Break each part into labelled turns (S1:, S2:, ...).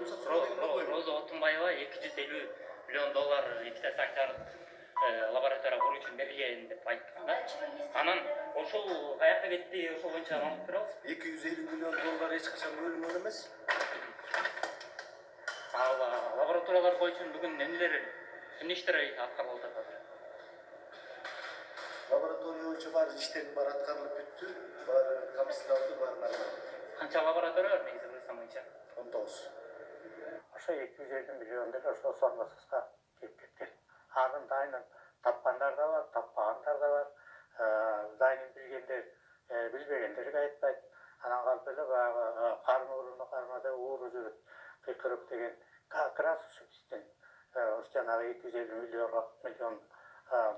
S1: болса сұрау
S2: Роза Отунбаева 250 миллион доллар ikkita санитарлык лаборатория куруу үчүн берилген деп айткан да. Анан ошол каякка кетти, ошол боюнча маалымат бере аласызбы?
S1: 250 миллион доллар эч качан бөлүнгөн эмес.
S2: Ал лабораториялар боюнча бүгүн эмне иштер аткарылып атат?
S1: Лаборатория боюнча баары иштердин баары аткарылып бүттү. Баары комиссияларды баарын алды.
S2: Канча лаборатория бар негизи бул самойча?
S1: 19.
S3: Ошо 250 миллион деп ошо сормасызга кеп кеткен. Аны дайынын тапкандар да бар, таппагандар да бар. Дайынын билгендер, билбегендерге айтпайт. Анан калып эле баягы кармооруну кармада ууру жүрүп кыйкырып деген как раз ушу биздин жанагы 250 миллион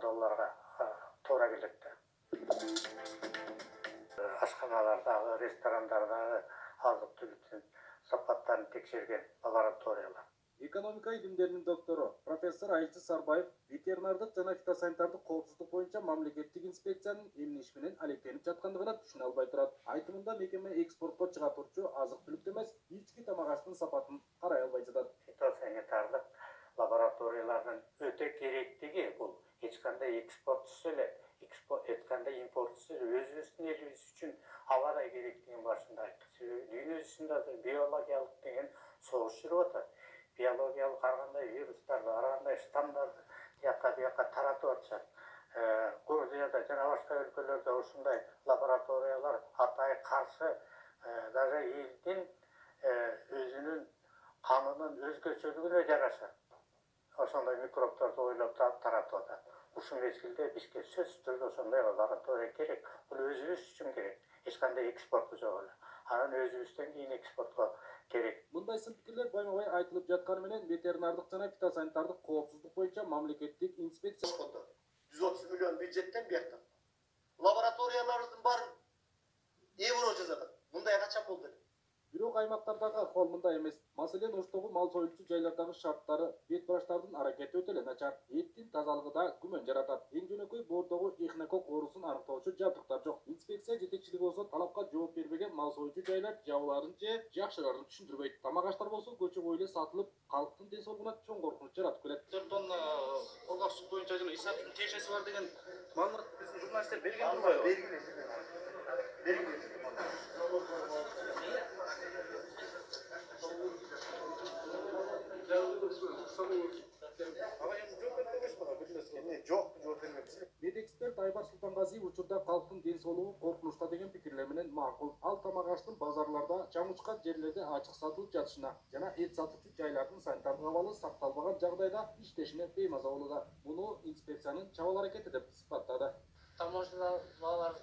S3: долларга туура келет да. Ашканалардагы, ресторандардагы азык-түлүктүн сапаттарын текшерген лабораториялар.
S4: Экономика илимдеринин доктору профессор Айчы Сарбаев ветеринардык жана фитосанитардык коопсуздук боюнча мамлекеттик инспекциянын эмне иш менен алектенип жаткандыгына түшүнө албай турат. Айтымында мекеме экспортко чыгартуучу азык-түлүктү эмес, ички тамак аштын сапатын карай албай жатат.
S3: Фитосанитардык лабораториялардын өтө керектиги бул эч кандай экспортсуз эле, эч кандай импортсуз эле өзүбүздүн элибиз үчүн абадай керектигин башында айттык. Себеби дүйнө жүзүндө биологиялык деген согуш жүрүп атат. Биологиялык ар кандай вирустарды, ар кандай штаммдарды бияка таратып атышат. Грузияда жана башка өлкөлөрдө ушундай лабораториялар атай каршы, даже элдин өзүнүн канынын өзгөчөлүгүнө жараша ошондой микробдорду ойлоп таратып атат. Ушул мезгилде бизге сөзсүз түрдө ошондой лаборатория керек. Бул өзүбүз үчүн керек. Эч кандай экспорту жок эле. Анан өзүбүздөн кийин экспортко керек.
S4: Мындай сын пикирлер байма-бай айтылып жатканы менен ветеринардык жана фитосанитардык коопсуздук боюнча мамлекеттик инспекция
S1: 130 миллион бюджеттен бияктан. Лабораторияларыбыздын баарын евро жазат. Мындай качан болду?
S4: бирок аймактардагы акыбал мындай эмес. Маселен, Оштогу мал союлчу жайлардагы шарттары бет врачтардын аракети өтө эле начар. Эттин тазалыгы да күмөн жаратат. Эң жөнөкөй боордогу эхинокок оорусун аныктоочу жабдыктар жок. Инспекция жетекчилиги болсо талапка жооп бербеген мал союлчу жайлар жабыларын же жакшырарын түшүндүрбөйт. Тамак аштар болсо көчө бою эле сатылып, калктын ден соолугуна чоң коркунуч жаратып келет.
S5: 4 тонна колгак боюнча жана исаптын тиешеси бар деген маалымат биздин журналисттер берген турбайбы?
S1: Бергиле.
S4: Медэксперт Айбар Султангазиев учурда калктын ден соолугу коркунучта деген пикирлер менен макул. Ал тамак аштын базарларда чаң учкан жерлерде ачык сатылып жатышына жана эт сатуучу жайлардын санитардык абалы сакталбаган жагдайда иштешине беймаза болууда. Муну инспекциянын чабал аракети деп сыпаттады.
S6: Таможня балалар